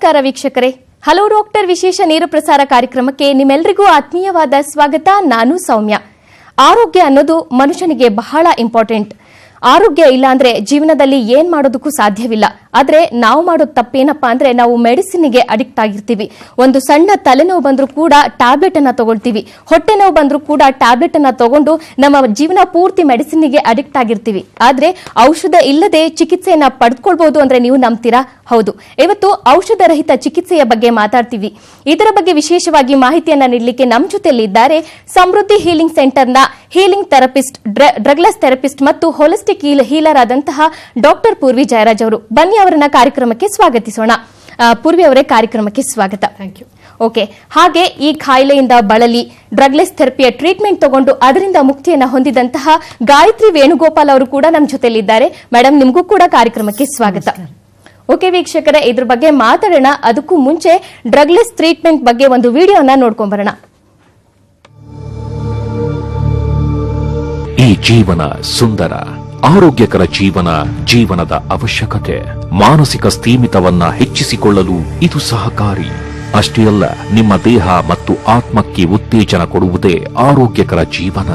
ನಮಸ್ಕಾರ ವೀಕ್ಷಕರೇ. Hello doctor ವಿಶೇಷ ನೇರ ಪ್ರಸಾರ ಕಾರ್ಯಕ್ರಮಕ್ಕೆ ನಿಮ್ಮೆಲ್ಲರಿಗೂ ಆತ್ಮೀಯವಾದ ಸ್ವಾಗತ. ನಾನು ಸೌಮ್ಯ. ಆರೋಗ್ಯ ಅನ್ನೋದು ಮನುಷ್ಯನಿಗೆ ಬಹಳ ಇಂಪಾರ್ಟೆಂಟ್. ಆರೋಗ್ಯ ಇಲ್ಲ ಅಂದ್ರೆ ಜೀವನದಲ್ಲಿ ಏನ್ ಮಾಡೋದಕ್ಕೂ ಸಾಧ್ಯವಿಲ್ಲ. ಆದ್ರೆ ನಾವು ಮಾಡೋದು ತಪ್ಪೇನಪ್ಪಾ ಅಂದ್ರೆ ನಾವು ಮೆಡಿಸಿನ್ಗೆ ಅಡಿಕ್ಟ್ ಆಗಿರ್ತೀವಿ. ಒಂದು ಸಣ್ಣ ತಲೆನೋವು ಬಂದ್ರೂ ಕೂಡ ಟ್ಯಾಬ್ಲೆಟ್ ಅನ್ನ ತಗೊಳ್ತೀವಿ. ಹೊಟ್ಟೆ ನೋವು ಬಂದ್ರೂ ಕೂಡ ಟ್ಯಾಬ್ಲೆಟ್ ಅನ್ನ ತಗೊಂಡು ನಮ್ಮ ಜೀವನ ಪೂರ್ತಿ ಮೆಡಿಸಿನ್ಗೆ ಅಡಿಕ್ಟ್ ಆಗಿರ್ತೀವಿ. ಆದ್ರೆ ಔಷಧ ಇಲ್ಲದೆ ಚಿಕಿತ್ಸೆಯನ್ನ ಪಡೆದುಕೊಳ್ಬಹುದು ಅಂದ್ರೆ ನೀವು ನಂಬ್ತೀರಾ? ಹೌದು. ಇವತ್ತು ಔಷಧ ರಹಿತ ಚಿಕಿತ್ಸೆಯ ಬಗ್ಗೆ ಮಾತಾಡ್ತೀವಿ. ಇದರ ಬಗ್ಗೆ ವಿಶೇಷವಾಗಿ ಮಾಹಿತಿಯನ್ನ ನೀಡಲಿಕ್ಕೆ ನಮ್ಮ ಜೊತೆಯಲ್ಲಿ ಇದ್ದಾರೆ ಸಮೃದ್ಧಿ ಹೀಲಿಂಗ್ ಸೆಂಟರ್ನ ಹೀಲಿಂಗ್ ಥೆರಪಿಸ್ಟ್, ಡ್ರಗ್ಲೆಸ್ ಥೆರಪಿಸ್ಟ್ ಮತ್ತು ಹೋಲಿಸ್ಟಿಕ್ ಹೀಲರ್ ಆದಂತಹ ಡಾಕ್ಟರ್ ಪೂರ್ವಿ ಜಯರಾಜ್ ಅವರು. ಬನ್ನಿ ಅವರನ್ನ ಕಾರ್ಯಕ್ರಮಕ್ಕೆ ಸ್ವಾಗತಿಸೋಣ. ಪೂರ್ವಿ ಅವರೇ, ಕಾರ್ಯಕ್ರಮಕ್ಕೆ ಸ್ವಾಗತ. Thank you. ಓಕೆ, ಹಾಗೆ ಈ ಕಾಯಿಲೆಯಿಂದ ಬಳಲಿ ಡ್ರಗ್ಲೆಸ್ ಥೆರಪಿಯ ಟ್ರೀಟ್ಮೆಂಟ್ ತಗೊಂಡು ಅದರಿಂದ ಮುಕ್ತಿಯನ್ನ ಹೊಂದಿದಂತಹ ಗಾಯತ್ರಿ ವೇಣುಗೋಪಾಲ್ ಅವರು ಕೂಡ ನಮ್ಮ ಜೊತೆಯಲ್ಲಿದ್ದಾರೆ. ಮೇಡಮ್, ನಿಮಗೂ ಕೂಡ ಕಾರ್ಯಕ್ರಮಕ್ಕೆ ಸ್ವಾಗತ. ಓಕೆ ವೀಕ್ಷಕರೇ, ಇದ್ರ ಬಗ್ಗೆ ಮಾತಾಡೋಣ. ಅದಕ್ಕೂ ಮುಂಚೆ ಡ್ರಗ್ಲೆಸ್ ಟ್ರೀಟ್ಮೆಂಟ್ ಬಗ್ಗೆ ಒಂದು ವಿಡಿಯೋನ ನೋಡ್ಕೊಂಡ್ ಬರೋಣ. ಈ ಜೀವನ ಸುಂದರ, ಆರೋಗ್ಯಕರ ಜೀವನ ಜೀವನದ ಅವಶ್ಯಕತೆ. ಮಾನಸಿಕ ಸ್ಥೀಮಿತವನ್ನ ಹೆಚ್ಚಿಸಿಕೊಳ್ಳಲು ಇದು ಸಹಕಾರಿ. ಅಷ್ಟೇ ಅಲ್ಲ, ನಿಮ್ಮ ದೇಹ ಮತ್ತು ಆತ್ಮಕ್ಕೆ ಉತ್ತೇಜನ ಕೊಡುವುದೇ ಆರೋಗ್ಯಕರ ಜೀವನ.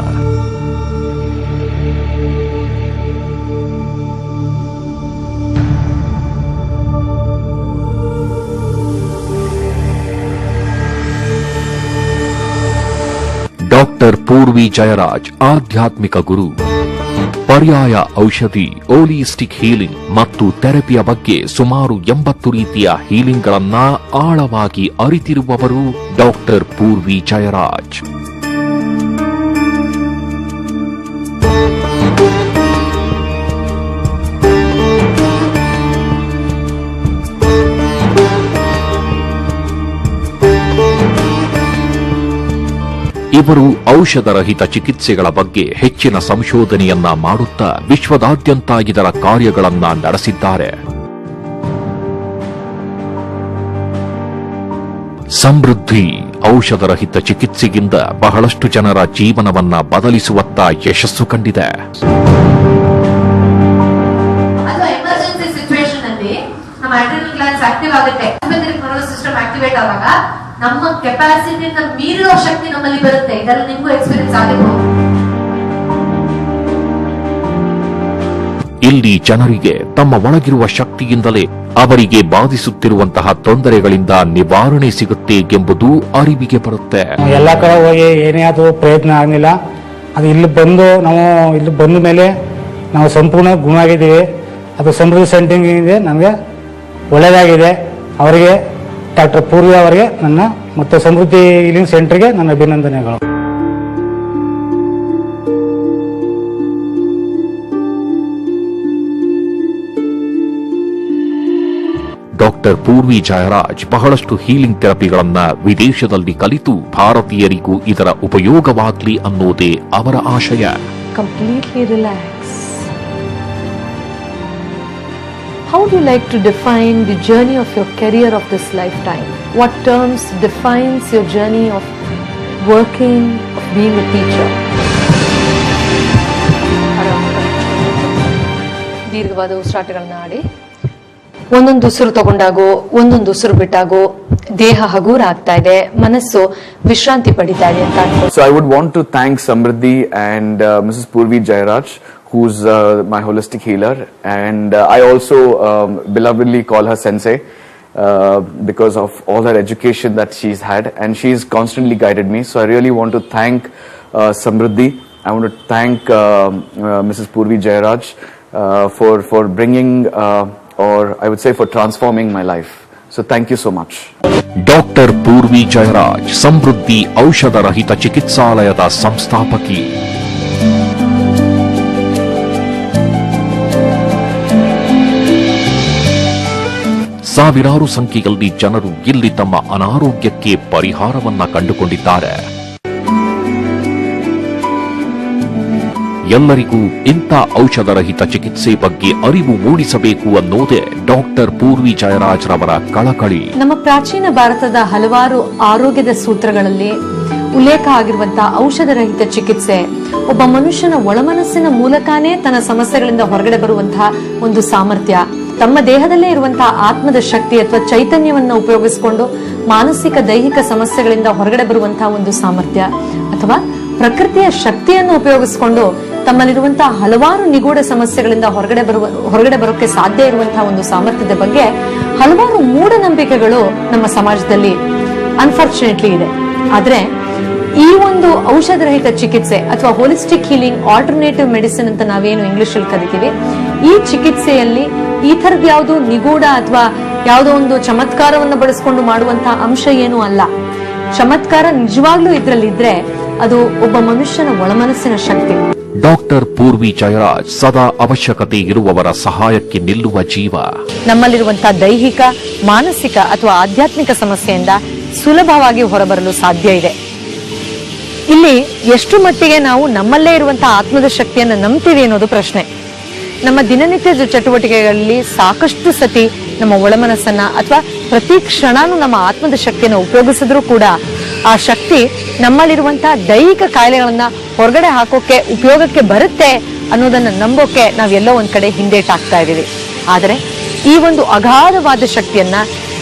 ಡಾಕ್ಟರ್ ಪೂರ್ವಿ ಜಯರಾಜ್ ಆಧ್ಯಾತ್ಮಿಕ ಗುರು. ಪರ್ಯಾಯ ಔಷಧಿ, ಹೋಲಿಸ್ಟಿಕ್ ಹೀಲಿಂಗ್ ಮತ್ತು ಥೆರಪಿಯ ಬಗ್ಗೆ ಸುಮಾರು 80 ರೀತಿಯ ಹೀಲಿಂಗ್ಗಳನ್ನ ಆಳವಾಗಿ ಅರಿತಿರುವವರು ಡಾಕ್ಟರ್ ಪೂರ್ವಿ ಜಯರಾಜ್. ಇವರು ಔಷಧರಹಿತ ಚಿಕಿತ್ಸೆಗಳ ಬಗ್ಗೆ ಹೆಚ್ಚಿನ ಸಂಶೋಧನೆಯನ್ನ ಮಾಡುತ್ತಾ ವಿಶ್ವದಾದ್ಯಂತ ಇದರ ಕಾರ್ಯಗಳನ್ನ ನಡೆಸಿದ್ದಾರೆ. ಸಮೃದ್ಧಿ ಔಷಧರಹಿತ ಚಿಕಿತ್ಸೆಯಿಂದ ಬಹಳಷ್ಟು ಜನರ ಜೀವನವನ್ನ ಬದಲಿಸುವತ್ತ ಯಶಸ್ಸು ಕಂಡಿದೆ. ಎಮರ್ಜೆನ್ಸಿ ಸಿಚುವೇಶನ್ ಅಲ್ಲಿ ನಮ್ಮ ಅಡ್ರಿನಲ್ ಗ್ಲ್ಯಾಂಡ್ಸ್ ಆಕ್ಟಿವ್ ಆಗುತ್ತೆ. ನರ್ವಸ್ ಸಿಸ್ಟಮ್ ಆಕ್ಟಿವೇಟ್ ಆದಾಗ ನಮ್ಮ ಕೆಪಾಸಿಟಿನ ಮೀರಿರೋ ಶಕ್ತಿ ನಮ್ಮಲ್ಲಿ ಬರುತ್ತೆ. ಇದರಲ್ಲಿ ನಿಮಗೂ ಎಕ್ಸ್ಪೀರಿಯನ್ಸ್ ಆಗಿರಬಹುದು. ಇಲ್ಲಿ ಜನರಿಗೆ ತಮ್ಮ ಒಳಗಿರುವ ಶಕ್ತಿಯಿಂದಲೇ ಅವರಿಗೆ ಬಾಧಿಸುತ್ತಿರುವಂತಹ ತೊಂದರೆಗಳಿಂದ ನಿವಾರಣೆ ಸಿಗುತ್ತೆ ಎಂಬುದು ಅರಿವಿಗೆ ಬರುತ್ತೆ. ಎಲ್ಲ ಕಡೆ ಹೋಗಿ ಏನೇ ಅದು ಪ್ರಯತ್ನ ಆಗಲಿಲ್ಲ. ಅದು ಇಲ್ಲಿ ಬಂದ ಮೇಲೆ ನಾವು ಸಂಪೂರ್ಣ ಗುಣ ಆಗಿದ್ದೀವಿ. ಅದು ಸಮೃದ್ಧಿ ಸೆಂಟರ್ಗೆ ನಮಗೆ ಒಳ್ಳೆಯದಾಗಿದೆ. ಅವರಿಗೆ ಡಾಕ್ಟರ್ ಪೂರ್ವಿ ಅವರಿಗೆ ಮತ್ತು ಸಮೃದ್ಧಿ ಹೀಲಿಂಗ್ ಸೆಂಟರ್ಗೆ ನನ್ನ ಅಭಿನಂದನೆಗಳು. ಡಾಕ್ಟರ್ ಪೂರ್ವಿ ಜಯರಾಜ್ ಬಹಳಷ್ಟು ಹೀಲಿಂಗ್ ಥೆರಪಿಗಳನ್ನ ವಿದೇಶದಲ್ಲಿ ಕಲಿತು ಭಾರತೀಯರಿಗೂ ಇದರ ಉಪಯೋಗವಾಗಲಿ ಅನ್ನೋದೇ ಅವರ ಆಶಯ. Completely relax. How would you like to define the journey of your career of this lifetime? What terms defines your journey of working, of being a teacher? ದೀರ್ಘವಾದ ಉಸಿರಾಟಗಳನ್ನ ಆಡಿ ಒಂದೊಂದು ಉಸಿರು ತಗೊಂಡಾಗೋ ಒಂದೊಂದು ಉಸಿರು ಬಿಟ್ಟಾಗೋ ದೇಹ ಹಗೂರ ಆಗ್ತಾ ಇದೆ, ಮನಸ್ಸು ವಿಶ್ರಾಂತಿ ಪಡಿತಾ ಇದೆ ಅಂತ ಅನ್ಕೊಂಡು. So I would want to thank Samriddhi and Mrs. Purvi Jayaraj, who's my holistic healer, and I also belovedly call her sensei because of all her education that she's had, and she's constantly guided me. So I really want to thank Samriddhi. I want to thank Mrs. Purvi Jayaraj for bringing or I would say for transforming my life. So thank you so much. Doctor Purvi Jayaraj Samruddhi ಔಷಧರಹಿತ ಚಿಕಿತ್ಸಾಲಯದ ಸಂಸ್ಥಾಪಕಿ. ಸಾವಿರಾರು ಸಂಖ್ಯೆಯಲ್ಲಿ ಜನರು ಇಲ್ಲಿ ತಮ್ಮ ಅನಾರೋಗ್ಯಕ್ಕೆ ಪರಿಹಾರವನ್ನ ಕಂಡುಕೊಂಡಿದ್ದಾರೆ. ಎಲ್ಲರಿಗೂ ಇಂಥ ಔಷಧರಹಿತ ಚಿಕಿತ್ಸೆ ಬಗ್ಗೆ ಅರಿವು ಮೂಡಿಸಬೇಕು ಅನ್ನೋದೇ ಡಾಕ್ಟರ್ ಪೂರ್ವಿ ಜಯರಾಜ್ ರವರ ಕಳಕಳಿ. ನಮ್ಮ ಪ್ರಾಚೀನ ಭಾರತದ ಹಲವಾರು ಆರೋಗ್ಯದ ಸೂತ್ರಗಳಲ್ಲಿ ಉಲ್ಲೇಖ ಆಗಿರುವಂತಹ ಔಷಧ ರಹಿತ ಚಿಕಿತ್ಸೆ ಒಬ್ಬ ಮನುಷ್ಯನ ಒಳಮನಸ್ಸಿನ ಮೂಲಕನೇ ತನ್ನ ಸಮಸ್ಯೆಗಳಿಂದ ಹೊರಗಡೆ ಬರುವಂತಹ ಒಂದು ಸಾಮರ್ಥ್ಯ, ತಮ್ಮ ದೇಹದಲ್ಲೇ ಇರುವಂತಹ ಆತ್ಮದ ಶಕ್ತಿ ಅಥವಾ ಚೈತನ್ಯವನ್ನ ಉಪಯೋಗಿಸಿಕೊಂಡು ಮಾನಸಿಕ ದೈಹಿಕ ಸಮಸ್ಯೆಗಳಿಂದ ಹೊರಗಡೆ ಬರುವಂತಹ ಒಂದು ಸಾಮರ್ಥ್ಯ, ಅಥವಾ ಪ್ರಕೃತಿಯ ಶಕ್ತಿಯನ್ನು ಉಪಯೋಗಿಸಿಕೊಂಡು ತಮ್ಮಲ್ಲಿರುವಂತಹ ಹಲವಾರು ನಿಗೂಢ ಸಮಸ್ಯೆಗಳಿಂದ ಹೊರಗಡೆ ಬರೋಕೆ ಸಾಧ್ಯ ಇರುವಂತಹ ಒಂದು ಸಾಮರ್ಥ್ಯದ ಬಗ್ಗೆ ಹಲವಾರು ಮೂಢನಂಬಿಕೆಗಳು ನಮ್ಮ ಸಮಾಜದಲ್ಲಿ ಅನ್ಫಾರ್ಚುನೇಟ್ಲಿ ಇದೆ. ಆದ್ರೆ ಈ ಒಂದು ಔಷಧ ರಹಿತ ಚಿಕಿತ್ಸೆ ಅಥವಾ ಹೋಲಿಸ್ಟಿಕ್ ಹೀಲಿಂಗ್, ಆಲ್ಟರ್ನೇಟಿವ್ ಮೆಡಿಸಿನ್ ಅಂತ ನಾವೇನು ಇಂಗ್ಲಿಷ್ ಅಲ್ಲಿ ಕರಿತೀವಿ, ಈ ಚಿಕಿತ್ಸೆಯಲ್ಲಿ ಈ ತರದ ಯಾವುದು ನಿಗೂಢ ಅಥವಾ ಯಾವುದೋ ಒಂದು ಚಮತ್ಕಾರವನ್ನು ಬಳಸಿಕೊಂಡು ಮಾಡುವಂತಹ ಅಂಶ ಏನೂ ಅಲ್ಲ. ಚಮತ್ಕಾರ ನಿಜವಾಗ್ಲೂ ಇದ್ರಲ್ಲಿದ್ರೆ ಅದು ಒಬ್ಬ ಮನುಷ್ಯನ ಒಳಮನಸ್ಸಿನ ಶಕ್ತಿ. ಡಾಕ್ಟರ್ ಪೂರ್ವಿ ಜಯರಾಜ್ ಸದಾ ಅವಶ್ಯಕತೆ ಇರುವವರ ಸಹಾಯಕ್ಕೆ ನಿಲ್ಲುವ ಜೀವ. ನಮ್ಮಲ್ಲಿರುವಂತಹ ದೈಹಿಕ, ಮಾನಸಿಕ ಅಥವಾ ಆಧ್ಯಾತ್ಮಿಕ ಸಮಸ್ಯೆಯಿಂದ ಸುಲಭವಾಗಿ ಹೊರಬರಲು ಸಾಧ್ಯ ಇದೆ. ಇಲ್ಲಿ ಎಷ್ಟು ಮಟ್ಟಿಗೆ ನಾವು ನಮ್ಮಲ್ಲೇ ಇರುವಂತಹ ಆತ್ಮದ ಶಕ್ತಿಯನ್ನು ನಂಬ್ತೀವಿ ಅನ್ನೋದು ಪ್ರಶ್ನೆ. ನಮ್ಮ ದಿನನಿತ್ಯದ ಚಟುವಟಿಕೆಗಳಲ್ಲಿ ಸಾಕಷ್ಟು ಸತಿ ನಮ್ಮ ಒಳಮನಸ್ಸನ್ನ ಅಥವಾ ಪ್ರತಿ ಕ್ಷಣನೂ ನಮ್ಮ ಆತ್ಮದ ಶಕ್ತಿಯನ್ನು ಉಪಯೋಗಿಸಿದ್ರೂ ಕೂಡ ಆ ಶಕ್ತಿ ನಮ್ಮಲ್ಲಿರುವಂತಹ ದೈಹಿಕ ಕಾಯಿಲೆಗಳನ್ನ ಹೊರಗಡೆ ಹಾಕೋಕೆ ಉಪಯೋಗಕ್ಕೆ ಬರುತ್ತೆ ಅನ್ನೋದನ್ನ ನಂಬೋಕೆ ನಾವೆಲ್ಲೋ ಒಂದ್ ಕಡೆ ಹಿಂದೇಟಾಗ್ತಾ ಇದೀವಿ. ಆದರೆ ಈ ಒಂದು ಅಗಾಧವಾದ ಶಕ್ತಿಯನ್ನ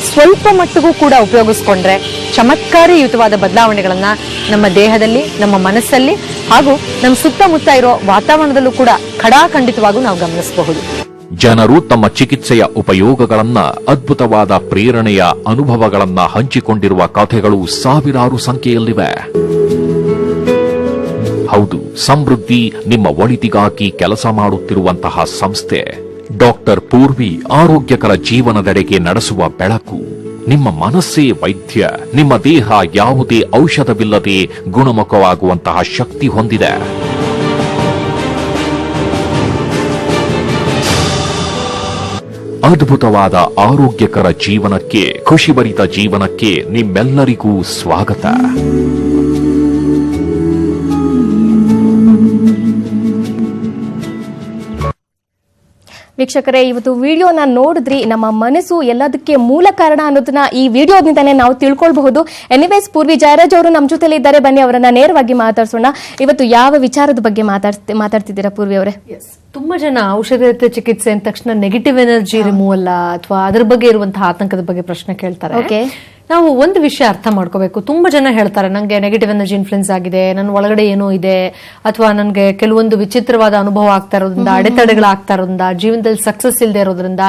ಸ್ವಲ್ಪ ಮಟ್ಟಿಗೂ ಕೂಡ ಉಪಯೋಗಿಸ್ಕೊಂಡ್ರೆ ಚಮತ್ಕಾರಿಯುತವಾದ ಬದಲಾವಣೆಗಳನ್ನ ನಮ್ಮ ದೇಹದಲ್ಲಿ, ನಮ್ಮ ಮನಸ್ಸಲ್ಲಿ ಹಾಗೂ ನಮ್ಮ ಸುತ್ತಮುತ್ತ ಇರೋ ವಾತಾವರಣದಲ್ಲೂ ಕೂಡ ಖಡಾಖಂಡಿತವಾಗೂ ನಾವು ಗಮನಿಸಬಹುದು. ಜನರು ತಮ್ಮ ಚಿಕಿತ್ಸೆಯ ಉಪಯೋಗಗಳನ್ನ, ಅದ್ಭುತವಾದ ಪ್ರೇರಣೆಯ ಅನುಭವಗಳನ್ನ ಹಂಚಿಕೊಂಡಿರುವ ಕಥೆಗಳು ಸಾವಿರಾರು ಸಂಖ್ಯೆಯಲ್ಲಿವೆ. ಹೌದು, ಸಮೃದ್ಧಿ ನಿಮ್ಮ ಒಳಿತಿಗಾಗಿ ಕೆಲಸ ಮಾಡುತ್ತಿರುವಂತಹ ಸಂಸ್ಥೆ ಡಾಕ್ಟರ್ ಪೂರ್ವಿ ಆರೋಗ್ಯಕರ ಜೀವನದೆಡೆಗೆ ನಡೆಸುವ ಬೆಳಕು. ನಿಮ್ಮ ಮನಸ್ಸೇ ವೈದ್ಯ. ನಿಮ್ಮ ದೇಹ ಯಾವುದೇ ಔಷಧವಿಲ್ಲದೆ ಗುಣಮುಖವಾಗುವಂತಹ ಶಕ್ತಿ ಹೊಂದಿದೆ. ಅದ್ಭುತವಾದ ಆರೋಗ್ಯಕರ ಜೀವನಕ್ಕೆ, ಖುಷಿಭರಿತ ಜೀವನಕ್ಕೆ ನಿಮ್ಮೆಲ್ಲರಿಗೂ ಸ್ವಾಗತ. ವೀಕ್ಷಕರೇ, ಇವತ್ತು ವಿಡಿಯೋನ ನೋಡಿದ್ರಿ. ನಮ್ಮ ಮನಸ್ಸು ಎಲ್ಲದಕ್ಕೆ ಮೂಲ ಕಾರಣ ಅನ್ನೋದನ್ನ ಈ ವಿಡಿಯೋದಿಂದಾನೇ ನಾವು ತಿಳ್ಕೊಳ್ಬಹುದು. ಎನಿವೇಸ್, ಪೂರ್ವಿ ಜಯರಾಜ್ ಅವರು ನಮ್ಮ ಜೊತೆಲಿ ಇದ್ದಾರೆ. ಬನ್ನಿ ಅವರನ್ನ ನೇರವಾಗಿ ಮಾತಾಡ್ಸೋಣ. ಇವತ್ತು ಯಾವ ವಿಚಾರದ ಬಗ್ಗೆ ಮಾತಾಡ್ತಿದ್ದೀರಾ ಪೂರ್ವಿ ಅವರೇ? ತುಂಬಾ ಜನ ಔಷಧ ಚಿಕಿತ್ಸೆ ಅಂದ ತಕ್ಷಣ ನೆಗೆಟಿವ್ ಎನರ್ಜಿ ರಿಮೂವಲ್ ಅಥವಾ ಅದ್ರ ಬಗ್ಗೆ ಇರುವಂತಹ ಆತಂಕದ ಬಗ್ಗೆ ಪ್ರಶ್ನೆ ಕೇಳ್ತಾರೆ. ನಾವು ಒಂದು ವಿಷಯ ಅರ್ಥ ಮಾಡ್ಕೋಬೇಕು. ತುಂಬಾ ಜನ ಹೇಳ್ತಾರೆ, ನಂಗೆ ನೆಗೆಟಿವ್ ಎನರ್ಜಿ ಇನ್ಫ್ಲುಯೆನ್ಸ್ ಆಗಿದೆ, ನನ್ನ ಒಳಗಡೆ ಏನೋ ಇದೆ, ಅಥವಾ ನನಗೆ ಕೆಲವೊಂದು ವಿಚಿತ್ರವಾದ ಅನುಭವ ಆಗ್ತಾ ಇರೋದ್ರಿಂದ, ಅಡೆತಡೆಗಳಾಗ್ತಾ ಇರೋದ್ರಿಂದ, ಜೀವನದಲ್ಲಿ ಸಕ್ಸಸ್ ಇಲ್ಲದೆ ಇರೋದ್ರಿಂದ,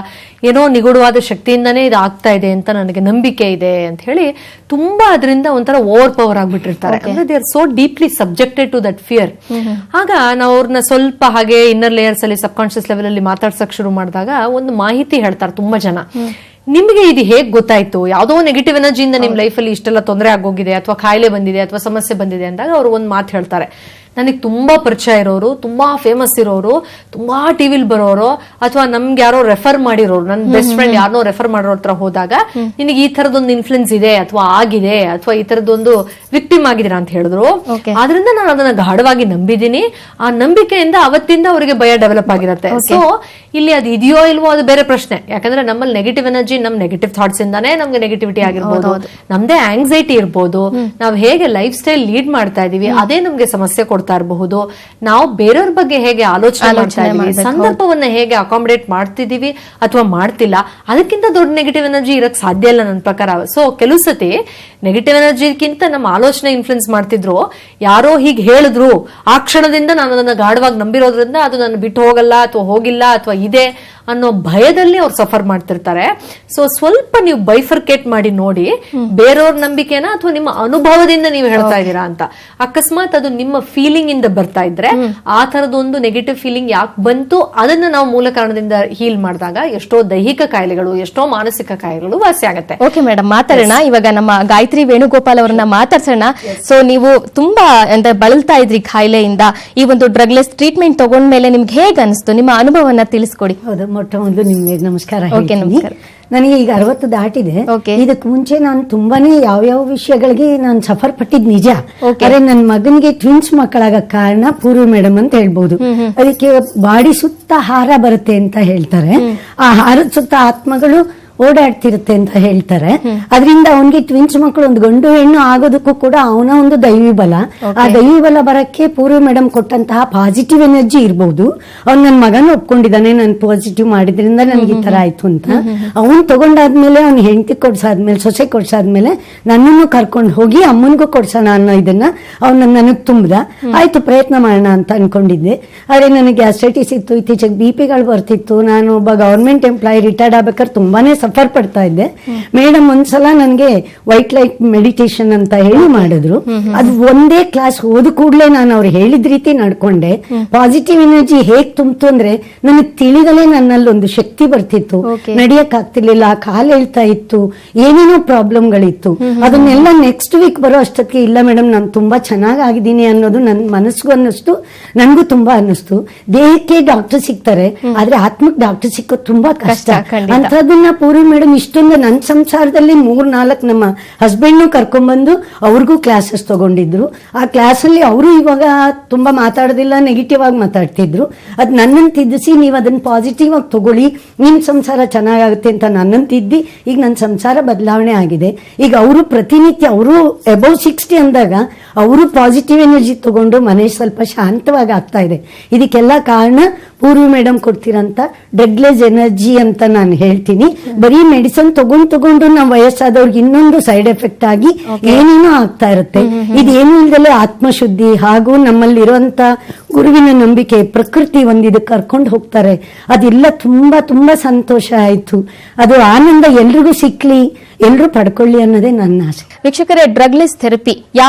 ಏನೋ ನಿಗೂಢವಾದ ಶಕ್ತಿಯಿಂದಾನೇ ಇದು ಆಗ್ತಾ ಇದೆ ಅಂತ ನನಗೆ ನಂಬಿಕೆ ಇದೆ ಅಂತ ಹೇಳಿ ತುಂಬಾ ಅದರಿಂದ ಒಂಥರ ಓವರ್ ಪವರ್ ಆಗ್ಬಿಟ್ಟಿರ್ತಾರೆ. ಅಂದ್ರೆ they are so deeply subjected to that fear. ಆಗ ನಾವು ಅವ್ರನ್ನ ಸ್ವಲ್ಪ ಹಾಗೆ ಇನ್ನರ್ ಲೇಯರ್ಸ್ ಅಲ್ಲಿ, ಸಬ್ ಕಾನ್ಶಿಯಸ್ ಲೆವೆಲ್ ಅಲ್ಲಿ ಮಾತಾಡ್ಸಕ್ ಶುರು ಮಾಡಿದಾಗ ಒಂದು ಮಾಹಿತಿ ಹೇಳ್ತಾರೆ ತುಂಬಾ ಜನ. ನಿಮಗೆ ಇದು ಹೇಗ್ ಗೊತ್ತಾಯ್ತು? ಯಾವುದೋ ನೆಗೆಟಿವ್ ಎನರ್ಜಿಯಿಂದ ನಿಮ್ ಲೈಫ್ ಅಲ್ಲಿ ಇಷ್ಟೆಲ್ಲ ತೊಂದರೆ ಆಗೋಗಿದೆ, ಅಥವಾ ಕಾಯಿಲೆ ಬಂದಿದೆ, ಅಥವಾ ಸಮಸ್ಯೆ ಬಂದಿದೆ ಅಂದಾಗ ಅವ್ರು ಒಂದ್ ಮಾತು ಹೇಳ್ತಾರೆ, ನನಗೆ ತುಂಬಾ ಪರಿಚಯ ಇರೋರು, ತುಂಬಾ ಫೇಮಸ್ ಇರೋರು, ತುಂಬಾ ಟಿವಿಲ್ ಬರೋರು, ಅಥವಾ ನಮ್ಗೆ ಯಾರೋ ರೆಫರ್ ಮಾಡಿರೋರು, ನನ್ನ ಬೆಸ್ಟ್ ಫ್ರೆಂಡ್ ಯಾರೋ ರೆಫರ್ ಮಾಡೋರ ಹತ್ರ ಹೋದಾಗ ನಿನಗೆ ಈ ತರದೊಂದು ಇನ್ಫ್ಲುಯೆನ್ಸ್ ಇದೆ, ಅಥವಾ ಆಗಿದೆ, ಅಥವಾ ಈ ತರದೊಂದು ವಿಕ್ಟಿಮ್ ಆಗಿದ್ದೀರಾ ಅಂತ ಹೇಳಿದ್ರು. ಆದ್ರಿಂದ ನಾನು ಅದನ್ನ ಗಾಢವಾಗಿ ನಂಬಿದ್ದೀನಿ. ಆ ನಂಬಿಕೆಯಿಂದ ಅವತ್ತಿಂದ ಅವರಿಗೆ ಭಯ ಡೆವಲಪ್ ಆಗಿರುತ್ತೆ. ಸೊ ಇಲ್ಲಿ ಅದು ಇದೆಯೋ ಇಲ್ವೋ ಅದು ಬೇರೆ ಪ್ರಶ್ನೆ. ಯಾಕಂದ್ರೆ ನಮ್ಮಲ್ಲಿ ನೆಗೆಟಿವ್ ಎನರ್ಜಿ, ನಮ್ ನೆಗೆಟಿವ್ ಥಾಟ್ಸ್ ಇಂದಾನೇ ನಮ್ಗೆ ನೆಗೆಟಿವಿಟಿ ಆಗಿರ್ಬೋದು, ನಮ್ದೇ ಆಂಗ್ಸೈಟಿ ಇರ್ಬೋದು, ನಾವ್ ಹೇಗೆ ಲೈಫ್ ಸ್ಟೈಲ್ ಲೀಡ್ ಮಾಡ್ತಾ ಇದೀವಿ ಅದೇ ನಮ್ಗೆ ಸಮಸ್ಯೆ ಕೊಡ್ತಾ ಇರಬಹುದು. ನಾವು ಬೇರೆಯವ್ರ ಬಗ್ಗೆ ಹೇಗೆ ಆಲೋಚನೆ ಮಾಡ್ತಾ ಇದೀವಿ, ಸಂದರ್ಭವನ್ನ ಹೇಗೆ ಅಕಾಮಿಡೇಟ್ ಮಾಡ್ತಿದೀವಿ ಅಥವಾ ಮಾಡ್ತಿಲ್ಲ, ಅದಕ್ಕಿಂತ ದೊಡ್ಡ ನೆಗೆಟಿವ್ ಎನರ್ಜಿ ಇರಕ್ ಸಾಧ್ಯ ಇಲ್ಲ ನನ್ನ ಪ್ರಕಾರ. ಸೊ ಕೆಲವು ಸತಿ ನೆಗೆಟಿವ್ ಎನರ್ಜಿಗಿಂತ ನಮ್ಮ ಆಲೋಚನೆ ಇನ್ಫ್ಲುಯೆನ್ಸ್ ಮಾಡ್ತಿದ್ರು. ಯಾರೋ ಹೀಗೆ ಹೇಳಿದ್ರು, ಆ ಕ್ಷಣದಿಂದ ನಾನು ಅದನ್ನ ಗಾಢವಾಗಿ ನಂಬಿರೋದ್ರಿಂದ ಅದು ನನ್ನ ಬಿಟ್ಟು ಹೋಗಲ್ಲ, ಅಥವಾ ಹೋಗಿಲ್ಲ, ಅಥವಾ ಇದೆ ಅನ್ನೋ ಭಯದಲ್ಲಿ ಅವ್ರು ಸಫರ್ ಮಾಡ್ತಿರ್ತಾರೆ. ಸೊ ಸ್ವಲ್ಪ ನೀವು ಬೈಫರ್ಕೇಟ್ ಮಾಡಿ ನೋಡಿ, ಬೇರೆಯವ್ರ ನಂಬಿಕೆನ ಅಥವಾ ನಿಮ್ಮ ಅನುಭವದಿಂದ ನೀವು ಹೇಳ್ತಾ ಇದ್ದೀರಾ ಅಂತ. ಅಕಸ್ಮಾತ್ ಅದು ನಿಮ್ಮ ಫೀಲಿಂಗ್ ಇಂದ ಬರ್ತಾ ಇದ್ರೆ, ಆ ತರದೊಂದು ನೆಗೆಟಿವ್ ಫೀಲಿಂಗ್ ಯಾಕೆ ಬಂತು ಅದನ್ನ ನಾವು ಮೂಲ ಕಾರಣದಿಂದ ಹೀಲ್ ಮಾಡಿದಾಗ ಎಷ್ಟೋ ದೈಹಿಕ ಕಾಯಿಲೆಗಳು, ಎಷ್ಟೋ ಮಾನಸಿಕ ಕಾಯಿಲೆಗಳು ವಾಸಿ ಆಗುತ್ತೆ. ಓಕೆ ಮೇಡಮ್, ಮಾತಾಡೋಣ. ಇವಾಗ ನಮ್ಮ ಗಾಯತ್ರಿ ವೇಣುಗೋಪಾಲ್ ಅವರನ್ನ ಮಾತಾಡ್ಸೋಣ. ಸೊ ನೀವು ತುಂಬಾ ಅಂದ್ರೆ ಬಳಲ್ತಾ ಇದ್ರಿ ಕಾಯಿಲೆಯಿಂದ. ಈ ಒಂದು ಡ್ರಗ್ಲೆಸ್ ಟ್ರೀಟ್ಮೆಂಟ್ ತಗೊಂಡ್ಮೇಲೆ ನಿಮ್ಗೆ ಹೇಗೆ ಅನಿಸ್ತು? ನಿಮ್ಮ ಅನುಭವನ ತಿಳಿಸ್ಕೊಡಿ. ಹೌದು, ಮೊಟ್ಟ ಮೊದಲು ನಿಮ್ಗೆ ನಮಸ್ಕಾರ. ಓಕೆ, ನಮಸ್ಕಾರ. ನನಗೆ ಈಗ 60 ದಾಟಿದೆ. ಇದಕ್ಕೆ ಮುಂಚೆ ನಾನು ತುಂಬಾನೇ ಯಾವ್ಯಾವ ವಿಷಯಗಳಿಗೆ ನಾನು ಸಫರ್ ಪಟ್ಟಿದ್ ನಿಜ. ಆದ್ರೆ ನನ್ನ ಮಗನಿಗೆ ಟ್ವಿನ್ಸ್ ಮಕ್ಕಳಾಗ ಕಾರಣ ಪೂರ್ವಿ ಮೇಡಮ್ ಅಂತ ಹೇಳ್ಬೋದು. ಅದಕ್ಕೆ ಬಾಡಿ ಸುತ್ತ ಹಾರ ಬರುತ್ತೆ ಅಂತ ಹೇಳ್ತಾರೆ. ಆ ಹಾರದ ಸುತ್ತ ಆತ್ಮಗಳು ಓಡಾಡ್ತಿರುತ್ತೆ ಅಂತ ಹೇಳ್ತಾರೆ. ಅದರಿಂದ ಅವನಿಗೆ ಟ್ವಿನ್ಸ್ ಮಕ್ಕಳು ಒಂದು ಗಂಡು ಹೆಣ್ಣು ಆಗೋದಕ್ಕೂ ಕೂಡ ಅವನ ಒಂದು ದೈವಿ ಬಲ. ಆ ದೈವಿ ಬಲ ಬರಕ್ಕೆ ಪೂರ್ವ ಮೇಡಮ್ ಕೊಟ್ಟಂತಹ ಪಾಸಿಟಿವ್ ಎನರ್ಜಿ ಇರ್ಬೋದು. ಅವ್ನು ನನ್ನ ಮಗನ ಒಪ್ಕೊಂಡಿದ್ದಾನೆ, ನಾನು ಪಾಸಿಟಿವ್ ಮಾಡಿದ್ರಿಂದ ನನ್ಗೆ ಈ ತರ ಆಯ್ತು ಅಂತ. ಅವನ್ ತಗೊಂಡಾದ್ಮೇಲೆ ಅವ್ನ ಹೆಂಡತಿ ಕೊಡ್ಸಾದ್ಮೇಲೆ, ಸೊಸೆ ಕೊಡ್ಸಾದ್ಮೇಲೆ ನನ್ನನ್ನು ಕರ್ಕೊಂಡು ಹೋಗಿ ಅಮ್ಮನಿಗೂ ಕೊಡ್ಸೋಣ ಅನ್ನೋ ಇದನ್ನ ಅವ್ನ ನನಗ್ ತುಂಬ್ದ. ಆಯ್ತು ಪ್ರಯತ್ನ ಮಾಡೋಣ ಅಂತ ಅನ್ಕೊಂಡಿದ್ದೆ. ಆದ್ರೆ ನನಗೆ ಗ್ಯಾಸ್ಟ್ರೈಟಿಸ್ ಇತ್ತು, ಇತ್ತೀಚೆಗೆ BP ಬರ್ತಿತ್ತು. ನಾನು ಒಬ್ಬ ಗವರ್ಮೆಂಟ್ ಎಂಪ್ಲಾಯಿ ರಿಟೈರ್ಡ್ ಆಗ್ಬೇಕಾದ್ರೆ ತುಂಬಾನೇ ಸಫರ್ ಪಡ್ತಾ ಇದ್ದೆ. ಮೇಡಮ್ ಒಂದ್ಸಲ ನನ್ಗೆ ವೈಟ್ ಲೈಟ್ ಮೆಡಿಟೇಷನ್ ಅಂತ ಹೇಳಿ ಮಾಡಿದ್ರು. ಅದು ಒಂದೇ ಕ್ಲಾಸ್ ಹೋದ ಕೂಡಲೇ ನಾನು ಅವ್ರು ಹೇಳಿದ ರೀತಿ ನಡ್ಕೊಂಡೆ. ಪಾಸಿಟಿವ್ ಎನರ್ಜಿ ಹೇಗ್ ತುಂಬಿತು ಅಂದ್ರೆ ನನಗೆ ತಿಳಿದಲೇ ನನ್ನಲ್ಲಿ ಒಂದು ಶಕ್ತಿ ಬರ್ತಿತ್ತು. ನಡಿಯಕ್ ಆಗ್ತಿರ್ಲಿಲ್ಲ, ಕಾಲು ಹೇಳ್ತಾ ಇತ್ತು, ಏನೇನೋ ಪ್ರಾಬ್ಲಮ್ಗಳಿತ್ತು. ಅದನ್ನೆಲ್ಲ ನೆಕ್ಸ್ಟ್ ವೀಕ್ ಬರೋ ಅಷ್ಟೊತ್ತಿಗೆ ಇಲ್ಲ ಮೇಡಮ್ ನಾನು ತುಂಬಾ ಚೆನ್ನಾಗಿದ್ದೀನಿ ಅನ್ನೋದು ನನ್ನ ಮನಸ್ಸಿಗೂ ಅನ್ನಿಸ್ತು, ನನ್ಗೂ ತುಂಬಾ ಅನ್ನಿಸ್ತು. ದೇಹಕ್ಕೆ ಡಾಕ್ಟರ್ ಸಿಗ್ತಾರೆ, ಆದ್ರೆ ಆತ್ಮಕ್ ಡಾಕ್ಟರ್ ಸಿಕ್ಕೋದು ತುಂಬಾ ಕಷ್ಟ. ಅಂತದನ್ನ ಪೂರ್ವಿ ಮೇಡಮ್ ಇಷ್ಟೊಂದು ನನ್ನ ಸಂಸಾರದಲ್ಲಿ 3-4 ನಮ್ಮ ಹಸ್ಬೆಂಡ್ ಕರ್ಕೊಂಡ್ಬಂದು ಅವ್ರಿಗೂ ಕ್ಲಾಸಸ್ ತಗೊಂಡಿದ್ರು. ಆ ಕ್ಲಾಸ್ ಅಲ್ಲಿ ಅವರು ಇವಾಗ ತುಂಬಾ ಮಾತಾಡೋದಿಲ್ಲ, ನೆಗೆಟಿವ್ ಆಗಿ ಮಾತಾಡ್ತಿದ್ರು. ಅದ್ ನನ್ನನ್ನು ತಿದ್ದಿಸಿ ನೀವು ಅದನ್ನ ಪಾಸಿಟಿವ್ ಆಗಿ ತಗೊಳ್ಳಿ, ನಿಮ್ ಸಂಸಾರ ಚೆನ್ನಾಗುತ್ತೆ ಅಂತ ನನ್ನನ್ನು ತಿದ್ದಿ ಈಗ ನನ್ನ ಸಂಸಾರ ಬದಲಾವಣೆ ಆಗಿದೆ. ಈಗ ಅವರು ಪ್ರತಿನಿತ್ಯ ಅವರು ಅಬೌವ್ 60 ಅಂದಾಗ ಅವರು ಪಾಸಿಟಿವ್ ಎನರ್ಜಿ ತಗೊಂಡು ಮನೆ ಸ್ವಲ್ಪ ಶಾಂತವಾಗಿ ಆಗ್ತಾ ಇದೆ. ಇದಕ್ಕೆಲ್ಲ ಕಾರಣ ಪೂರ್ವಿ ಮೇಡಮ್ ಕೊಡ್ತಿರಂತ ಡೆಡ್ಲೆಸ್ ಎನರ್ಜಿ ಅಂತ ನಾನು ಹೇಳ್ತೀನಿ. ಬರೀ ಮೆಡಿಸಿನ್ ತಗೊಂಡು ನಾವು ವಯಸ್ಸಾದವ್ರಿಗೆ ಇನ್ನೊಂದು ಸೈಡ್ ಎಫೆಕ್ಟ್ ಆಗಿ ಏನೇನೋ ಆಗ್ತಾ ಇರುತ್ತೆ. ಇದೇನು ಇಲ್ದಲೆ ಆತ್ಮಶುದ್ಧಿ ಹಾಗೂ ನಮ್ಮಲ್ಲಿರುವಂತ ಗುರುವಿನ ನಂಬಿಕೆ, ಪ್ರಕೃತಿ ಒಂದಿದು ಕರ್ಕೊಂಡು ಹೋಗ್ತಾರೆ. ಅದೆಲ್ಲ ತುಂಬಾ ತುಂಬಾ ಸಂತೋಷ ಆಯ್ತು. ಅದು ಆನಂದ ಎಲ್ರಿಗೂ ಸಿಕ್ಲಿ, ಎಲ್ರು ಪಡ್ಕೊಳ್ಳಿ ಅನ್ನೋದೇ ನನ್ನ ಆಸೆ. ವೀಕ್ಷಕರೇ, ಡ್ರಗ್ಲೆಸ್ ಥೆರಪಿ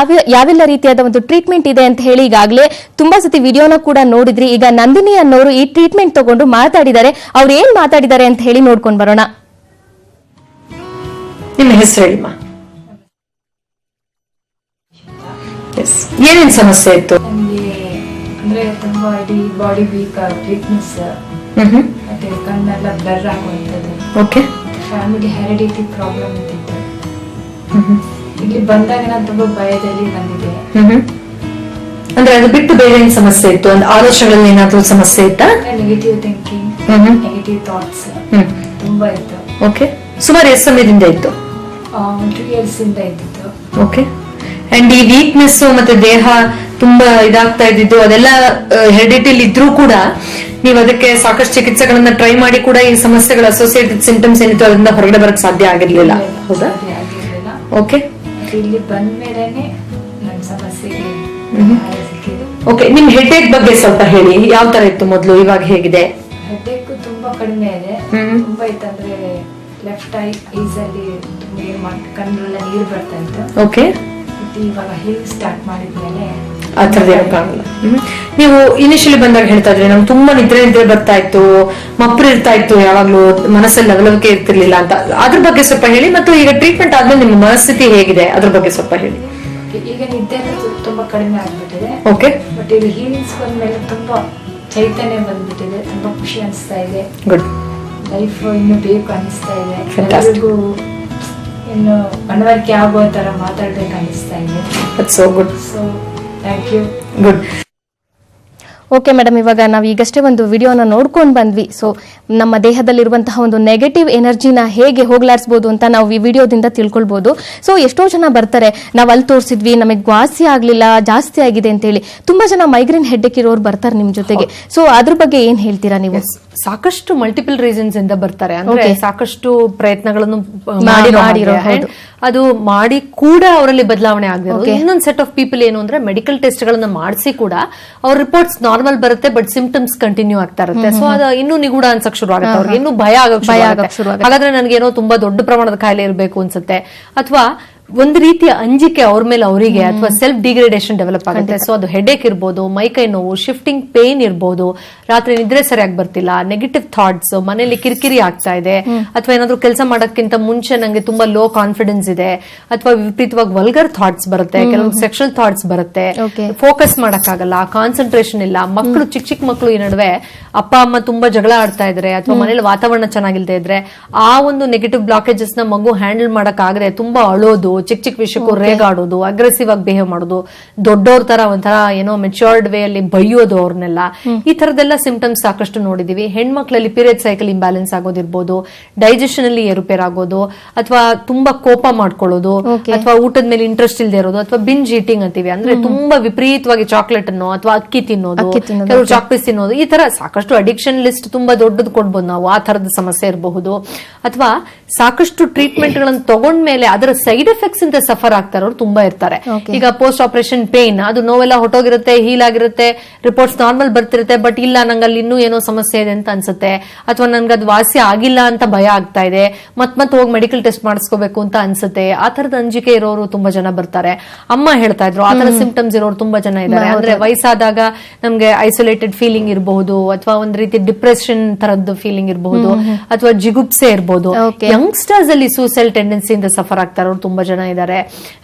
ಯಾವೆಲ್ಲ ರೀತಿಯಾದ ಒಂದು ಟ್ರೀಟ್ಮೆಂಟ್ ಇದೆ ಅಂತ ಹೇಳಿ ಈಗಾಗಲೇ ತುಂಬಾ ಸತಿ ವಿಡಿಯೋನ ಕೂಡ ನೋಡಿದ್ರಿ. ಈಗ ನಂದಿನಿ ಅನ್ನೋರು ಈ ಟ್ರೀಟ್ಮೆಂಟ್ ತಗೊಂಡು ಮಾತಾಡಿದ್ದಾರೆ. ಅವ್ರು ಏನ್ ಮಾತಾಡಿದ್ದಾರೆ ಅಂತ ಹೇಳಿ ನೋಡ್ಕೊಂಡ್ ಬರೋಣ. ನಿಮ್ಮ ಹೆಸರು ಹೇಳಿಮ್ಮ. ಏನೇನ್ ಸಮಸ್ಯೆ ಇತ್ತು? ನನಗೆ ಅಂದ್ರೆ ತುಂಬಾ ಇಡೀ ಬಾಡಿ ವೀಕ್, ವೀಕ್ನೆಸ್, ಮತ್ತೆ ಕಣ್ಣೆಲ್ಲ ಬ್ಲರ್ ಆಗುವಂಥದ್ದು. ಓಕೆ. ಫ್ಯಾಮಿಲಿ ಹೆರಿಡಿಟಿ ಪ್ರಾಬ್ಲಮ್ ಇದ್ದಿತ್ತು. ಇಲ್ಲಿ ಬಂದಾಗ ನಾನು ತುಂಬಾ ಭಯದಲ್ಲಿ ಬಂದಿದೆ. ಅಂದ್ರೆ ಅದು ಬಿಟ್ಟು ಬೇರೆ ಏನ್ ಸಮಸ್ಯೆ ಇತ್ತು? ಒಂದು ಆಲೋಚನೆಗಳಲ್ಲಿ ಏನಾದ್ರೂ ಸಮಸ್ಯೆ ಇತ್ತಾ? ನೆಗೆಟಿವ್ ಥಿಂಕಿಂಗ್, ನೆಗೆಟಿವ್ ಥಾಟ್ಸ್ ತುಂಬಾ ಇತ್ತು. ಓಕೆ. ಸುಮಾರು ಎಷ್ಟು ಸಮಯದಿಂದ ಇತ್ತು? 2 years ಇಂದ ಇದ್ದಿತ್ತು. ಓಕೆ. ಅಂಡ್ ಈ ವೀಕ್ನೆಸ್ ಮತ್ತೆ ದೇಹ ತುಂಬಾ ಇದಾಗ್ತಾ ಇದ್ದಿದ್ದು ಅದೆಲ್ಲ ಹೆರಿಡಿಟಿಲಿ ಇದ್ರೂ ಕೂಡ ನೀವು ಅದಕ್ಕೆ ಸಾಕಷ್ಟು ಚಿಕಿತ್ಸೆಗಳನ್ನ ಟ್ರೈ ಮಾಡಿ ಕೂಡ ಈ ಸಮಸ್ಯೆಗಳ ಅಸೋಸಿಯೇಟೆಡ್ ಸಿಂಟಮ್ಸ್ ಏನಿತ್ತು ಅದರಿಂದ ಹೊರಗಡೆ ಬರಕ್ ಸಾಧ್ಯ ಆಗಿರ್ಲಿಲ್ಲ. ಹೌದಾ? ಓಕೆ. ಇಲ್ಲಿ ಬಂದ್ಮೇಲೆನೆ ನನ್ನ ಸಮಸ್ಯೆಗೆ ಸಿಕ್ಕಿದೆ. ಓಕೆ. ನಿಮ್ ಹೆಡ್ಏಕ್ ಬಗ್ಗೆ ಸ್ವಲ್ಪ ಹೇಳಿ. ಯಾವ ತರ ಇತ್ತು ಮೊದಲು, ಇವಾಗ ಹೇಗಿದೆ? ಹೆಡ್ಏಕ್ ತುಂಬಾ ಕಡಿಮೆ ಇದೆ. ತುಂಬಾ ಇತ್ತಂದ್ರೆ ಲೆಫ್ಟ್ ಐಸ್ ಅಲ್ಲಿ ಕಣ್ಣೆಲ್ಲ ನೀರು ಬರ್ತಾ ಇತ್ತು. ಓಕೆ. ಇವಾಗ ಹೀಲ್ ಸ್ಟಾರ್ಟ್ ಮಾಡಿದ್ಮೇಲೆ ಆ ಥರದ್ದು ಕಾಣಲ್ಲ. ನೀವು ಇನಿಷಿಯಲಿ ಬಂದಾಗ ಹೇಳ್ತಾ ಇದ್ರಿ ನಮ್ಗೆ ತುಂಬಾ ನಿದ್ರೆ ಬರ್ತಾ ಇತ್ತು, ಮಪ್ರು ಇರ್ತಾ ಇತ್ತು, ಯಾವಾಗ್ಲೂ ಮನಸ್ಸಲ್ಲಿ ಲವಲವಿಕೆ ಇರ್ತಿರ್ಲಿಲ್ಲ ಅಂತ. ಅದ್ರ ಬಗ್ಗೆ ಸ್ವಲ್ಪ ಹೇಳಿ. ಮತ್ತು ಈಗ ಟ್ರೀಟ್ಮೆಂಟ್ ಆದ್ಮೇಲೆ ನಿಮ್ಮ ಮನಸ್ಥಿತಿ ಹೇಗಿದೆ ಅದ್ರ ಬಗ್ಗೆ ಸ್ವಲ್ಪ ಹೇಳಿ. ಈಗ ನಿದ್ದೆ ತುಂಬಾ ಕಡಿಮೆ ಆಗ್ಬಿಟ್ಟಿದೆ. ಓಕೆ. ಬಟ್ ಈಗ ಹೀಲಿಂಗ್ಸ್ ಬಂದ್ಮೇಲೆ ತುಂಬಾ ಚೈತನ್ಯ ಬಂದ್ಬಿಟ್ಟಿದೆ. ತುಂಬಾ ಖುಷಿ ಅನಿಸ್ತಾ ಇದೆ. ಗುಡ್. ಲೈಫ್ ಇನ್ನು ಬೇಕು ಅನಿಸ್ತಾ ಇದೆ. Fantastic. ಎಲ್ಲರಿಗೂ ಇನ್ನು ಮನವರಿಕೆ ಆಗೋ ತರ ಮಾತಾಡ್ಬೇಕು ಅನಿಸ್ತಾ ಇದೆ. That's so good. So thank you. Good. Okay madam, ಇವಾಗ ನಾವು ಈಗಷ್ಟೇ ಒಂದು ವಿಡಿಯೋನ ನೋಡ್ಕೊಂಡು ಬಂದ್ವಿ. ಸೊ ನಮ್ಮ ದೇಹದಲ್ಲಿರುವಂತಹ ಒಂದು ನೆಗೆಟಿವ್ ಎನರ್ಜಿನ ಹೇಗೆ ಹೋಗ್ಲಾಡಿಸಬಹುದು ಅಂತ ನಾವು ಈ ವಿಡಿಯೋದಿಂದ ತಿಳ್ಕೊಳ್ಬಹುದು. ಸೊ ಎಷ್ಟೋ ಜನ ಬರ್ತಾರೆ, ನಾವು ಅಲ್ಲಿ ತೋರಿಸಿದ್ವಿ, ನಮಗೆ ವಾಸಿ ಆಗ್ಲಿಲ್ಲ, ಜಾಸ್ತಿ ಆಗಿದೆ ಅಂತ ಹೇಳಿ. ತುಂಬಾ ಜನ ಮೈಗ್ರೇನ್ ಹೆಡ್ಡೇಕ್ ಇರೋರು ಬರ್ತಾರೆ ನಿಮ್ ಜೊತೆಗೆ. ಸೊ ಅದ್ರ ಬಗ್ಗೆ ಏನ್ ಹೇಳ್ತೀರಾ ನೀವು? ಸಾಕಷ್ಟು ಮಲ್ಟಿಪಲ್ ರೀಸನ್ಸ್ ಇಂದ ಬರ್ತಾರೆ. ಅಂದ್ರೆ ಸಾಕಷ್ಟು ಪ್ರಯತ್ನಗಳನ್ನು ಅದು ಮಾಡಿ ಕೂಡ ಅವರಲ್ಲಿ ಬದಲಾವಣೆ ಆಗಿದೆ. ಇನ್ನೊಂದು ಸೆಟ್ ಆಫ್ ಪೀಪಲ್ ಏನು ಅಂದ್ರೆ ಮೆಡಿಕಲ್ ಟೆಸ್ಟ್ ಗಳನ್ನ ಮಾಡಿಸಿ ಕೂಡ ಅವ್ರ ರಿಪೋರ್ಟ್ಸ್ ನಾರ್ಮಲ್ ಬರುತ್ತೆ, ಬಟ್ ಸಿಂಪ್ಟಮ್ಸ್ ಕಂಟಿನ್ಯೂ ಆಗ್ತಾ ಇರುತ್ತೆ. ಸೊ ಅದು ಇನ್ನೂ ನಿಗೂಢ ಅನ್ಸಕ್ ಶುರು ಆಗುತ್ತೆ, ಅವ್ರಿಗೆ ಇನ್ನೂ ಭಯ ಆಗಕ್ ಶುರು ಆಗುತ್ತೆ. ಹಾಗಾದ್ರೆ ನನಗೇನೋ ತುಂಬಾ ದೊಡ್ಡ ಪ್ರಮಾಣದ ಕಾಯಿಲೆ ಇರಬೇಕು ಅನ್ಸುತ್ತೆ, ಅಥವಾ ಒಂದು ರೀತಿಯ ಅಂಜಿಕೆ ಅವ್ರ ಮೇಲೆ ಅವರಿಗೆ, ಅಥವಾ ಸೆಲ್ಫ್ ಡಿಗ್ರೇಡೇಷನ್ ಡೆವಲಪ್ ಆಗುತ್ತೆ. ಸೊ ಅದು ಹೆಡ್ಏಕ್ ಇರ್ಬೋದು, ಮೈಕೈ ನೋವು, ಶಿಫ್ಟಿಂಗ್ ಪೇನ್ ಇರ್ಬೋದು, ರಾತ್ರಿ ನಿದ್ರೆ ಸರಿಯಾಗಿ ಬರ್ತಿಲ್ಲ, ನೆಗೆಟಿವ್ ಥಾಟ್ಸ್, ಮನೆಯಲ್ಲಿ ಕಿರಿಕಿರಿ ಆಗ್ತಾ ಇದೆ, ಅಥವಾ ಏನಾದ್ರು ಕೆಲಸ ಮಾಡೋಕ್ಕಿಂತ ಮುಂಚೆ ನಂಗೆ ತುಂಬಾ ಲೋ ಕಾನ್ಫಿಡೆನ್ಸ್ ಇದೆ, ಅಥವಾ ವಿಪರೀತವಾಗಿ ವಲ್ಗರ್ ಥಾಟ್ಸ್ ಬರುತ್ತೆ, ಕೆಲವು ಸೆಕ್ಷುವಲ್ ಥಾಟ್ಸ್ ಬರುತ್ತೆ, ಫೋಕಸ್ ಮಾಡಕ್ಕಾಗಲ್ಲ, ಕಾನ್ಸಂಟ್ರೇಷನ್ ಇಲ್ಲ. ಮಕ್ಕಳು ಚಿಕ್ಕ ಮಕ್ಕಳು ಈ ನಡುವೆ ಅಪ್ಪ ಅಮ್ಮ ತುಂಬಾ ಜಗಳ ಆಡ್ತಾ ಇದ್ರೆ, ಅಥವಾ ಮನೇಲಿ ವಾತಾವರಣ ಚೆನ್ನಾಗಿಲ್ದೇ ಇದ್ರೆ, ಆ ಒಂದು ನೆಗೆಟಿವ್ ಬ್ಲಾಕೇಜಸ್ ನ ಮಗು ಹ್ಯಾಂಡಲ್ ಮಾಡಕ್ ಆಗ್ರೆ ತುಂಬಾ ಅಳೋದು, ಚಿಕ್ಕ ಚಿಕ್ಕ ವಿಷಯಕ್ಕೂ ರೇಗಾಡೋದು, ಅಗ್ರೆಸಿವ್ ಆಗಿ ಬಿಹೇವ್ ಮಾಡೋದು, ದೊಡ್ಡವ್ರ ತರ ಒಂಥರ ಏನೋ ಮೆಚೂರ್ಡ್ ವೇ ಅಲ್ಲಿ ಬೈಯೋದು ಅವ್ರನ್ನೆಲ್ಲ, ಈ ತರದೆಲ್ಲ ಸಿಂಪ್ಟಮ್ಸ್ ಸಾಕಷ್ಟು ನೋಡಿದೀವಿ. ಹೆಣ್ಮಕ್ಳಲ್ಲಿ ಪೀರಿಯಡ್ ಸೈಕಲ್ ಇಂಬ್ಯಾಲೆನ್ಸ್ ಆಗೋದಿರ್ಬೋದು, ಡೈಜೆಷನ್ ಅಲ್ಲಿ ಏರುಪೇರಾಗೋದು, ಅಥವಾ ತುಂಬಾ ಕೋಪ ಮಾಡ್ಕೊಳ್ಳೋದು, ಅಥವಾ ಊಟದ ಮೇಲೆ ಇಂಟ್ರೆಸ್ಟ್ ಇಲ್ಲದೆ ಇರೋದು, ಅಥವಾ ಬಿಂಜ್ ಈಟಿಂಗ್ ಅಂತೀವಿ, ಅಂದ್ರೆ ತುಂಬಾ ವಿಪರೀತವಾಗಿ ಚಾಕ್ಲೇಟ್ ಅನ್ನೋ ಅಥವಾ ಅಕ್ಕಿ ತಿನ್ನೋದು, ಕೆಲವು ಚಾಕ್ಲೇಟ್ಸ್ ತಿನ್ನೋದು, ಈ ತರ ಸಾಕಷ್ಟು ಅಡಿಕ್ಷನ್ ಲಿಸ್ಟ್ ತುಂಬಾ ದೊಡ್ಡದು ಕೊಡ್ಬೋದು ನಾವು. ಆ ತರದ ಸಮಸ್ಯೆ ಇರಬಹುದು. ಅಥವಾ ಸಾಕಷ್ಟು ಟ್ರೀಟ್ಮೆಂಟ್ ಗಳನ್ನು ತಗೊಂಡ್ಮೇಲೆ ಅದರ ಸೈಡ್ ಎಫೆಕ್ಟ್ಸ್ ಅಂತ ಸಫರ್ ಆಗ್ತಾ ಇರೋರು ತುಂಬಾ ಇರ್ತಾರೆ. ಈಗ ಪೋಸ್ಟ್ ಆಪರೇಷನ್ ಪೇನ್, ಅದು ನೋವೆಲ್ಲ ಹೊಟ್ಟೋಗಿರುತ್ತೆ, ಹೀಲ್ ಆಗಿರುತ್ತೆ, ರಿಪೋರ್ಟ್ಸ್ ನಾರ್ಮಲ್ ಬರ್ತಿರುತ್ತೆ, ಬಟ್ ಇಲ್ಲ ನಂಗಲ್ಲಿ ಇನ್ನೂ ಏನೋ ಸಮಸ್ಯೆ ಇದೆ ಅಂತ ಅನ್ಸುತ್ತೆ, ಅಥವಾ ನನ್ಗೆ ಅದು ವಾಸಿ ಆಗಿಲ್ಲ ಅಂತ ಭಯ ಆಗ್ತಾ ಇದೆ, ಮತ್ತೆ ಹೋಗಿ ಮೆಡಿಕಲ್ ಟೆಸ್ಟ್ ಮಾಡಿಸ್ಕೋಬೇಕು ಅಂತ ಅನ್ಸುತ್ತೆ. ಆ ತರದ ಅಂಜಿಕೆ ಇರೋರು ತುಂಬಾ ಜನ ಬರ್ತಾರೆ. ಅಮ್ಮ ಹೇಳ್ತಾ ಇದ್ರು ಆ ತರ ಸಿಂಪ್ಟಮ್ಸ್ ಇರೋರು ತುಂಬಾ ಜನ ಇದ್ದಾರೆ. ಅಂದ್ರೆ ವಯಸ್ಸಾದಾಗ ನಮ್ಗೆ ಐಸೋಲೇಟೆಡ್ ಫೀಲಿಂಗ್ ಇರಬಹುದು, ಅಥವಾ ಒಂದ್ ರೀತಿ ಡಿಪ್ರೆಷನ್ ತರದ್ದು ಫೀಲಿಂಗ್ ಇರಬಹುದು, ಅಥವಾ ಜಿಗುಪ್ಸೆ ಇರಬಹುದು. ಯಂಗ್ಸ್ಟರ್ಸ್ ಅಲ್ಲಿ ಸೂಸೈಡ್ ಟೆಂಡೆನ್ಸಿಯಿಂದ ಸಫರ್ ಆಗ್ತಾ ಇರೋರು ತುಂಬಾ ಜನ ಇದ್ದಾರೆ.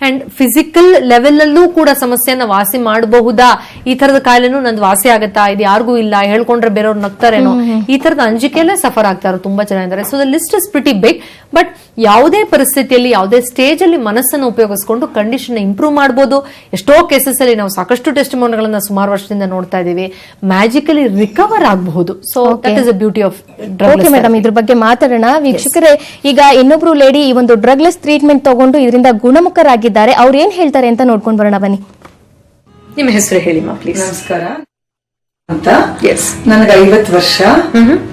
ಅಂಡ್ ಫಿಸಿಕಲ್ ಲೆವೆಲ್ ಅಲ್ಲೂ ಕೂಡ ಸಮಸ್ಯೆಯನ್ನ ವಾಸಿ ಮಾಡಬಹುದಾ, ಈ ತರದ ಕಾಯಿಲೆನೂ ನಂದು ವಾಸಿ ಆಗತ್ತಾ, ಇದು ಯಾರಿಗೂ ಇಲ್ಲ, ಹೇಳ್ಕೊಂಡ್ರೆ ಬೇರೆಯವ್ರು ನಗ್ತಾರೇನೋ, ಈ ತರದ ಅಂಜಿಕೆಯಲ್ಲೇ ಸಫರ್ ಆಗ್ತಾ ಇರೋರು ತುಂಬಾ ಜನ ಇದ್ದಾರೆ. So the list is pretty big. But ಯಾವುದೇ ಪರಿಸ್ಥಿತಿಯಲ್ಲಿ, ಯಾವುದೇ ಸ್ಟೇಜ್ ಅಲ್ಲಿ ಮನಸ್ಸನ್ನು ಉಪಯೋಗಿಸಿಕೊಂಡು ಕಂಡೀಷನ್ ಇಂಪ್ರೂವ್ ಮಾಡಬಹುದು. ಎಷ್ಟೋ ಕೇಸಸ್ ಅಲ್ಲಿ ನಾವು ಸಾಕಷ್ಟು ಟೆಸ್ಟಿಮೋನಿಗಳನ್ನ ಸುಮಾರು ವರ್ಷದಿಂದ ನೋಡ್ತಾ ಇದೀವಿ. ಮ್ಯಾಜಿಕಲಿ ರಿಕವರ್ ಆಗಬಹುದು. So that is a beauty of drug. Madam, ಇದ್ರ ಬಗ್ಗೆ ಮಾತಾಡೋಣ. ವೀಕ್ಷಕರೇ, ಈಗ ಇನ್ನೊಬ್ರು ಲೇಡಿ ಈ ಒಂದು ಡ್ರಗ್ಲೆಸ್ ಟ್ರೀಟ್ಮೆಂಟ್ ತಗೊಂಡು ಇದರಿಂದ ಗುಣಮುಖರಾಗಿದ್ದಾರೆ. ಅವ್ರು ಏನ್ ಹೇಳ್ತಾರೆ ಅಂತ ನೋಡ್ಕೊಂಡು ಬರೋಣ ಬನ್ನಿ. ನಿಮ್ಮ ಹೆಸರು ಹೇಳಿ ಮಾ ಪ್ಲೀಸ್. ನಮಸ್ಕಾರ ಅಂತ. ನನಗೆ 50 ವರ್ಷ.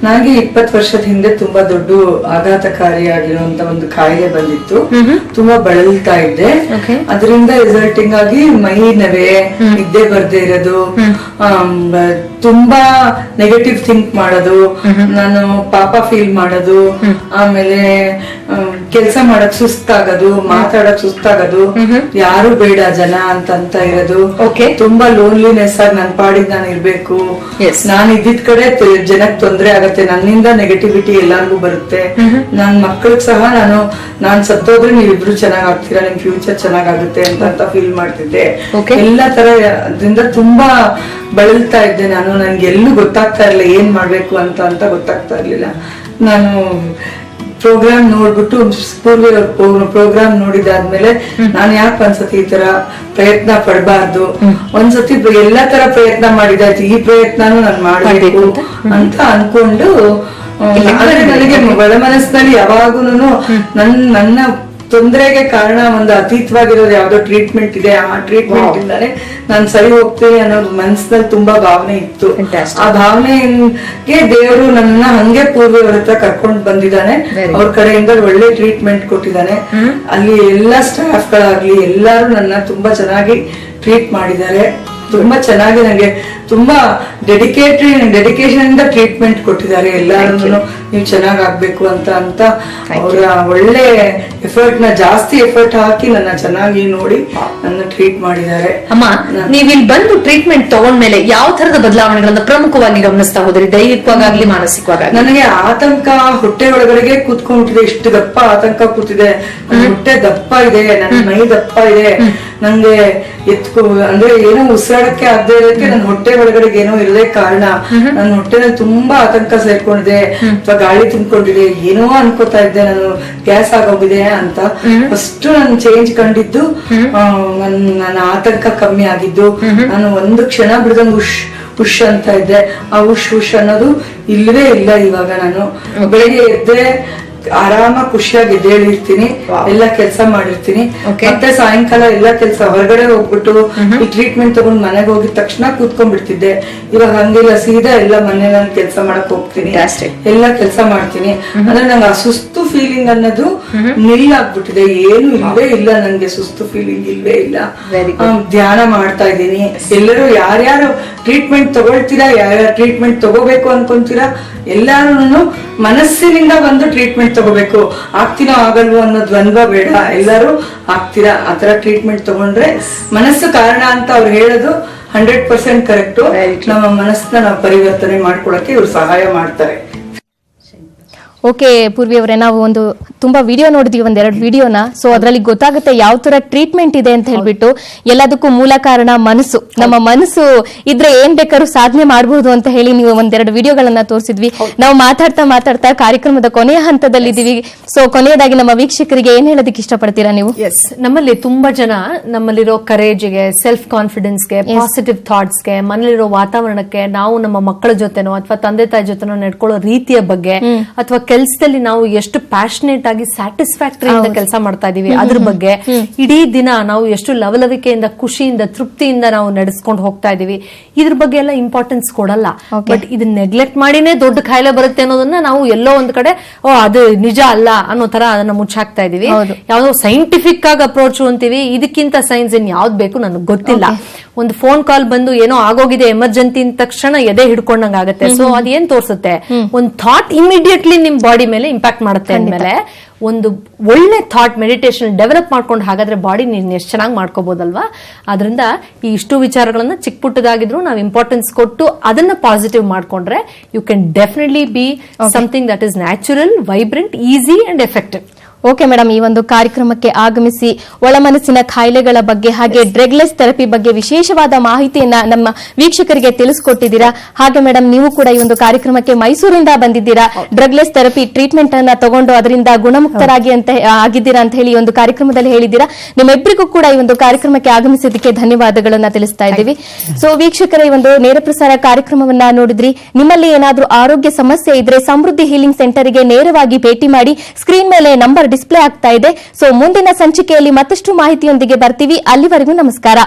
ನನಗೆ 20 ವರ್ಷದ ಹಿಂದೆ ತುಂಬಾ ದೊಡ್ಡ ಆಘಾತಕಾರಿಯಾಗಿರುವಂತ ಒಂದು ಕಾಯಿಲೆ ಬಂದಿತ್ತು. ತುಂಬಾ ಬಳಲ್ತಾ ಇದ್ದೆ. ಅದರಿಂದ ರಿಸಲ್ಟಿಂಗ್ ಆಗಿ ಮೈ ನವೆ, ನಿದ್ದೆ ಬರ್ದೇ ಇರೋದು, ತುಂಬಾ ನೆಗೆಟಿವ್ ಥಿಂಕ್ ಮಾಡೋದು, ನಾನು ಪಾಪ ಫೀಲ್ ಮಾಡೋದು, ಆಮೇಲೆ ಕೆಲಸ ಮಾಡಕ್ ಸುಸ್ತಾಗೋದು, ಮಾತಾಡಕ್ ಸುಸ್ತಾಗೋದು, ಯಾರು ಬೇಡ ಜನ ಅಂತ ಇರೋದು, ತುಂಬಾ ಲೋನ್ಲಿನೆಸ್ ಆಗಿ ನನ್ ಪಾಡಿಗೆ ನಾನು ಇರ್ಬೇಕು, ನಾನ್ ಇದ್ದಿದ್ ಕಡೆ ಜನಕ್ ತೊಂದ್ರೆ ಆಗತ್ತೆ, ನನ್ನಿಂದ ನೆಗೆಟಿವಿಟಿ ಎಲ್ಲಾರ್ಗು ಬರುತ್ತೆ, ನನ್ ಮಕ್ಕಳಿಗೆ ಸಹ ನಾನ್ ಸತ್ತೋದ್ರೆ ನೀವಿಬ್ರು ಚೆನ್ನಾಗ್ ಆಗ್ತೀರಾ, ನಿಮ್ ಫ್ಯೂಚರ್ ಚೆನ್ನಾಗಾಗುತ್ತೆ ಅಂತ ಫೀಲ್ ಮಾಡ್ತಿದ್ದೆ. ಎಲ್ಲಾ ತರ ಅದ್ರಿಂದ ತುಂಬಾ ಬಳಲ್ತಾ ಇದ್ದೆ ನಾನು. ನನ್ಗೆ ಎಲ್ಲೂ ಗೊತ್ತಾಗ್ತಾ ಇರ್ಲಿಲ್ಲ ಏನ್ ಮಾಡ್ಬೇಕು ಅಂತ ಗೊತ್ತಾಗ್ತಾ ಇರ್ಲಿಲ್ಲ. ನಾನು ಪ್ರೋಗ್ರಾಮ್ ನೋಡ್ಬಿಟ್ಟು ಪ್ರೋಗ್ರಾಮ್ ನೋಡಿದಾದ್ಮೇಲೆ ನಾನು ಯಾಕೆ ಒಂದ್ಸತಿ ಈ ತರ ಪ್ರಯತ್ನ ಪಡಬಾರ್ದು, ಒಂದ್ಸತಿ ಎಲ್ಲಾ ತರ ಪ್ರಯತ್ನ ಮಾಡಿದಾಯ್ತು, ಈ ಪ್ರಯತ್ನನೂ ನಾನು ಮಾಡ್ಬೇಕು ಅಂತ ಅನ್ಕೊಂಡು, ಆದ್ರೆ ನನಗೆ ಒಳ ಮನಸ್ಸಿನಲ್ಲಿ ಯಾವಾಗೂನು ನನ್ನ ತೊಂದರೆಗೆ ಕಾರಣ ಒಂದು ಅತೀತವಾಗಿರೋದು ಯಾವ್ದೋ ಟ್ರೀಟ್ಮೆಂಟ್ ಇದೆ, ಆ ಟ್ರೀಟ್ಮೆಂಟ್ ಇಂದಾನೆ ನಾನು ಸರಿ ಹೋಗ್ತೀನಿ ಅನ್ನೋದು ಮನಸ್ಸಿನಲ್ಲಿ ತುಂಬಾ ಭಾವನೆ ಇತ್ತು. ಆ ಭಾವನೆಗೆ ದೇವರು ನನ್ನ ಹಂಗೆ ಪೂರ್ವಿಯವರ ಹತ್ರ ಕರ್ಕೊಂಡು ಬಂದಿದ್ದಾನೆ. ಅವ್ರ ಕಡೆಯಿಂದ ಒಳ್ಳೆ ಟ್ರೀಟ್ಮೆಂಟ್ ಕೊಟ್ಟಿದ್ದಾನೆ. ಅಲ್ಲಿ ಎಲ್ಲಾ ಸ್ಟಾಫ್ ಗಳಾಗ್ಲಿ ಎಲ್ಲಾರು ನನ್ನ ತುಂಬಾ ಚೆನ್ನಾಗಿ ಟ್ರೀಟ್ ಮಾಡಿದ್ದಾರೆ. ತುಂಬಾ ಚೆನ್ನಾಗಿ ನನಗೆ ತುಂಬಾ ಡೆಡಿಕೇಶನ್ ಇಂದ ಟ್ರೀಟ್ಮೆಂಟ್ ಕೊಟ್ಟಿದ್ದಾರೆ. ಎಲ್ಲಾರು ನೀವು ಚೆನ್ನಾಗ್ ಆಗ್ಬೇಕು ಅಂತ ಅವರ ಒಳ್ಳೆ ಎಫರ್ಟ್ ಜಾಸ್ತಿ ಎಫರ್ಟ್ ಹಾಕಿ ನನ್ನ ಚೆನ್ನಾಗಿ ನೋಡಿ ನನ್ನ ಟ್ರೀಟ್ ಮಾಡಿದ್ದಾರೆ. ಅಮ್ಮ, ನೀವ್ ಇಲ್ಲಿ ಬಂದು ಟ್ರೀಟ್ಮೆಂಟ್ ತಗೊಂಡ್ಮೇಲೆ ಯಾವ ತರದ ಬದಲಾವಣೆಗಳನ್ನ ಪ್ರಮುಖವಾಗಿ ಗಮನಿಸ್ತಾ ಹೋದ್ರಿ, ದೈಹಿಕವಾಗ್ಲಿ ಮಾನಸಿಕವಾಗಿ? ನನಗೆ ಆತಂಕ ಹೊಟ್ಟೆ ಒಳಗಡೆಗೆ ಕೂತ್ಕೊಂಡ್ಬಿಟ್ಟಿದೆ, ಇಷ್ಟು ದಪ್ಪ ಆತಂಕ ಕೂತಿದೆ, ನನ್ನ ಹೊಟ್ಟೆ ದಪ್ಪ ಇದೆ, ನನ್ನ ಮೈ ದಪ್ಪ ಇದೆ, ನಂಗೆ ಅಂದ್ರೆ ಏನೋ ಉಸಿರಾಡಕ್ಕೆ ಆಗದೆ ಇರೋದಕ್ಕೆ ನನ್ನ ಹೊಟ್ಟೆ ಒಳಗಡೆಗೆ ಏನೋ ಇರೋದೇ ಕಾರಣ. ನನ್ನ ಹೊಟ್ಟೆನಲ್ಲಿ ತುಂಬಾ ಆತಂಕ ಸೇರ್ಕೊಂಡಿದೆ, ಅಥವಾ ಗಾಳಿ ತುಂಬಿಕೊಂಡಿದೆ, ಏನೋ ಅನ್ಕೋತಾ ಇದ್ದೆ ನಾನು, ಗ್ಯಾಸ್ ಆಗೋಗಿದೆ ಅಂತ. ಫಸ್ಟ್ ನಾನು ಚೇಂಜ್ ಕಂಡಿದ್ದು, ನನ್ನ ಆತಂಕ ಕಮ್ಮಿ ಆಗಿದ್ದು, ನಾನು ಒಂದು ಕ್ಷಣ ಬಿಡದಂಗ್ ಉಶ್ ಅಂತ ಇದ್ದೆ. ಆ ಉಶ್ ಅನ್ನೋದು ಇಲ್ಲವೇ ಇಲ್ಲ ಇವಾಗ. ನಾನು ಬೆಳಿಗ್ಗೆ ಎದ್ದೆ ಆರಾಮಾಗಿ ಖುಷಿಯಾಗಿ ಎದ್ದೇಳಿರ್ತೀನಿ, ಎಲ್ಲಾ ಕೆಲಸ ಮಾಡಿರ್ತೀನಿ. ಮತ್ತೆ ಸಾಯಂಕಾಲ ಎಲ್ಲಾ ಕೆಲಸ ಹೊರಗಡೆ ಹೋಗ್ಬಿಟ್ಟು ಈ ಟ್ರೀಟ್ಮೆಂಟ್ ತಗೊಂಡ್ ಮನೆಗೆ ಹೋಗಿದ ತಕ್ಷಣ ಕೂತ್ಕೊಂಡ್ಬಿಡ್ತಿದ್ದೆ. ಇವಾಗ ಹಂಗಿಲ್ಲ, ಸೀದಾ ಎಲ್ಲ ಮನೆ ನಾನು ಕೆಲಸ ಮಾಡಕ್ ಹೋಗ್ತೀನಿ, ಎಲ್ಲಾ ಕೆಲಸ ಮಾಡ್ತೀನಿ. ಅಂದ್ರೆ ನಂಗೆ ಆ ಸುಸ್ತು ಫೀಲಿಂಗ್ ಅನ್ನೋದು ನಿಲ್ಲಾಗ್ಬಿಟ್ಟಿದೆ. ಏನು ಇಲ್ವೇ ಇಲ್ಲ ನಂಗೆ, ಸುಸ್ತು ಫೀಲಿಂಗ್ ಇಲ್ವೇ ಇಲ್ಲ. ಧ್ಯಾನ ಮಾಡ್ತಾ ಇದ್ದೀನಿ. ಎಲ್ಲರೂ ಯಾರ್ಯಾರು ಟ್ರೀಟ್ಮೆಂಟ್ ತಗೊಳ್ತೀರಾ, ಯಾರ್ಯಾರು ಟ್ರೀಟ್ಮೆಂಟ್ ತಗೋಬೇಕು ಅನ್ಕೊಂತೀರಾ, ಎಲ್ಲಾರು ಮನಸ್ಸಿನಿಂದ ಬಂದು ಟ್ರೀಟ್ಮೆಂಟ್ ತಗೋಬೇಕು. ಆಗ್ತೀನೋ ಆಗಲ್ವೋ ಅನ್ನೋ ದ್ವಂದ್ವ ಬೇಡ, ಎಲ್ಲರೂ ಆಗ್ತೀರಾ. ಆತರ ಟ್ರೀಟ್ಮೆಂಟ್ ತಗೊಂಡ್ರೆ ಮನಸ್ಸು ಕಾರಣ ಅಂತ ಅವ್ರು ಹೇಳೋದು 100% ಕರೆಕ್ಟ್. ನಮ್ಮ ಮನಸ್ಸನ್ನ ನಾವು ಪರಿವರ್ತನೆ ಮಾಡ್ಕೊಳಕ್ಕೆ ಇವ್ರು ಸಹಾಯ ಮಾಡ್ತಾರೆ. ಓಕೆ ಪೂರ್ವಿ ಅವರೇ, ನಾವು ಒಂದು ತುಂಬಾ ವಿಡಿಯೋ ನೋಡಿದ್ವಿ, ಒಂದೆರಡು ವಿಡಿಯೋನ. ಸೊ ಅದರಲ್ಲಿ ಗೊತ್ತಾಗುತ್ತೆ ಯಾವ ತರ ಟ್ರೀಟ್ಮೆಂಟ್ ಇದೆ ಅಂತ ಹೇಳ್ಬಿಟ್ಟು. ಎಲ್ಲದಕ್ಕೂ ಮೂಲ ಕಾರಣ ಮನಸ್ಸು. ನಮ್ಮ ಮನಸ್ಸು ಇದ್ರೆ ಏನ್ ಬೇಕಾದ್ರೂ ಸಾಧನೆ ಮಾಡಬಹುದು ಅಂತ ಹೇಳಿ ನೀವು ಒಂದೆರಡು ವಿಡಿಯೋಗಳನ್ನ ತೋರಿಸಿದ್ವಿ. ನಾವು ಮಾತಾಡ್ತಾ ಕಾರ್ಯಕ್ರಮದ ಕೊನೆಯ ಹಂತದಲ್ಲಿದ್ದೀವಿ. ಸೊ ಕೊನೆಯದಾಗಿ ನಮ್ಮ ವೀಕ್ಷಕರಿಗೆ ಏನ್ ಹೇಳೋದಕ್ಕೆ ಇಷ್ಟಪಡ್ತೀರಾ ನೀವು? ಎಸ್, ನಮ್ಮಲ್ಲಿ ತುಂಬಾ ಜನ ನಮ್ಮಲ್ಲಿರೋ ಕರೇಜ್ಗೆ, ಸೆಲ್ಫ್ ಕಾನ್ಫಿಡೆನ್ಸ್ಗೆ, ಪಾಸಿಟಿವ್ ಥಾಟ್ಸ್ಗೆ, ಮನೇಲಿರೋ ವಾತಾವರಣಕ್ಕೆ, ನಾವು ನಮ್ಮ ಮಕ್ಕಳ ಜೊತೆನೋ ಅಥವಾ ತಂದೆ ತಾಯಿ ಜೊತೆನೋ ನಡ್ಕೊಳ್ಳೋ ರೀತಿಯ ಬಗ್ಗೆ, ಅಥವಾ ಕೆಲಸದಲ್ಲಿ ನಾವು ಎಷ್ಟು ಪ್ಯಾಷನೇಟ್ ಆಗಿ ಸ್ಯಾಟಿಸ್ಫ್ಯಾಕ್ಟರಿ ಇಂದ ಕೆಲಸ ಮಾಡ್ತಾ ಇದೀವಿ ಅದ್ರ ಬಗ್ಗೆ, ಇಡೀ ದಿನ ನಾವು ಎಷ್ಟು ಲವಲವಿಕೆಯಿಂದ, ಖುಷಿಯಿಂದ, ತೃಪ್ತಿಯಿಂದ ನಾವು ನಡೆಸ್ಕೊಂಡು ಹೋಗ್ತಾ ಇದೀವಿ, ಇದ್ರ ಬಗ್ಗೆ ಎಲ್ಲ ಇಂಪಾರ್ಟೆನ್ಸ್ ಕೊಡಲ್ಲ. ಬಟ್ ಇದನ್ನ ನೆಗ್ಲೆಕ್ಟ್ ಮಾಡಿನೇ ದೊಡ್ಡ ಕಾಯಿಲೆ ಬರುತ್ತೆ ಅನ್ನೋದನ್ನ ನಾವು ಎಲ್ಲೋ ಒಂದ್ ಕಡೆ ಅದು ನಿಜ ಅಲ್ಲ ಅನ್ನೋ ತರ ಅದನ್ನ ಮುಚ್ಚಾಕ್ತಾ ಇದೀವಿ. ಯಾವ್ದೋ ಸೈಂಟಿಫಿಕ್ ಆಗಿ ಅಪ್ರೋಚ್ ಅಂತೀವಿ, ಇದಕ್ಕಿಂತ ಸೈನ್ಸ್ ಇನ್ ಯಾವ್ದು ಬೇಕು ನನಗೆ ಗೊತ್ತಿಲ್ಲ. ಒಂದು ಫೋನ್ ಕಾಲ್ ಬಂದು ಏನೋ ಆಗೋಗಿದೆ ಎಮರ್ಜೆನ್ಸಿ ಅಂದ ತಕ್ಷಣ ಎದೆ ಹಿಡ್ಕೊಂಡಂಗ ಆಗುತ್ತೆ. ಸೊ ಅದೇನ್ ತೋರಿಸುತ್ತೆ, ಒಂದು ಥಾಟ್ ಇಮಿಡಿಯೇಟ್ಲಿ ನಿಮ್ ಬಾಡಿ ಮೇಲೆ ಇಂಪ್ಯಾಕ್ಟ್ ಮಾಡುತ್ತೆ ಅಂದ್ಮೇಲೆ ಒಂದು ಒಳ್ಳೆ ಥಾಟ್ ಮೆಡಿಟೇಷನ್ ಡೆವಲಪ್ ಮಾಡ್ಕೊಂಡು ಹಾಗಾದ್ರೆ ಬಾಡಿ ನೀನ್ ಎಷ್ಟು ಚೆನ್ನಾಗಿ ಮಾಡ್ಕೋಬಹುದಲ್ವಾ. ಆದ್ರಿಂದ ಈ ಇಷ್ಟು ವಿಚಾರಗಳನ್ನ ಚಿಕ್ಕ ಪುಟ್ಟದಾಗಿದ್ರು ನಾವು ಇಂಪಾರ್ಟೆನ್ಸ್ ಕೊಟ್ಟು ಅದನ್ನ ಪಾಸಿಟಿವ್ ಮಾಡ್ಕೊಂಡ್ರೆ you can definitely be something that is natural, vibrant, easy and effective. Okay madam, ಈ ಒಂದು ಕಾರ್ಯಕ್ರಮಕ್ಕೆ ಆಗಮಿಸಿ ಒಳಮನಸ್ಸಿನ ಕಾಯಿಲೆಗಳ ಬಗ್ಗೆ ಹಾಗೆ ಡ್ರಗ್ಲೆಸ್ ಥೆರಪಿ ಬಗ್ಗೆ ವಿಶೇಷವಾದ ಮಾಹಿತಿಯನ್ನ ನಮ್ಮ ವೀಕ್ಷಕರಿಗೆ ತಿಳಿಸಿಕೊಟ್ಟಿದ್ದೀರಾ. ಹಾಗೆ ಮೇಡಮ್, ನೀವು ಕೂಡ ಈ ಒಂದು ಕಾರ್ಯಕ್ರಮಕ್ಕೆ ಮೈಸೂರಿಂದ ಬಂದಿದ್ದೀರಾ. ಡ್ರಗ್ಲೆಸ್ ಥೆರಪಿ ಟ್ರೀಟ್ಮೆಂಟ್ ಅನ್ನ ತಗೊಂಡು ಅದರಿಂದ ಗುಣಮುಕ್ತರಾಗಿ ಆಗಿದ್ದೀರಾ ಅಂತ ಹೇಳಿ ಈ ಒಂದು ಕಾರ್ಯಕ್ರಮದಲ್ಲಿ ಹೇಳಿದ್ದೀರಾ. ನಿಮ್ಮೆಬ್ಬರಿಗೂ ಕೂಡ ಈ ಒಂದು ಕಾರ್ಯಕ್ರಮಕ್ಕೆ ಆಗಮಿಸಿದ್ದಕ್ಕೆ ಧನ್ಯವಾದಗಳನ್ನ ತಿಳಿಸ್ತಾ ಇದ್ದೀವಿ. ಸೊ ವೀಕ್ಷಕರ, ಈ ಒಂದು ನೇರ ಪ್ರಸಾರ ಕಾರ್ಯಕ್ರಮವನ್ನ ನೋಡಿದ್ರಿ. ನಿಮ್ಮಲ್ಲಿ ಏನಾದರೂ ಆರೋಗ್ಯ ಸಮಸ್ಯೆ ಇದ್ರೆ ಸಮೃದ್ಧಿ ಹೀಲಿಂಗ್ ಸೆಂಟರ್ಗೆ ನೇರವಾಗಿ ಭೇಟಿ ಮಾಡಿ. ಸ್ಕ್ರೀನ್ ಮೇಲೆ ನಂಬರ್ ಡಿಸ್ಪ್ಲೇ ಆಗ್ತಾ ಇದೆ. ಸೊ ಮುಂದಿನ ಸಂಚಿಕೆಯಲ್ಲಿ ಮತ್ತಷ್ಟು ಮಾಹಿತಿಯೊಂದಿಗೆ ಬರ್ತೀವಿ. ಅಲ್ಲಿವರೆಗೂ ನಮಸ್ಕಾರ.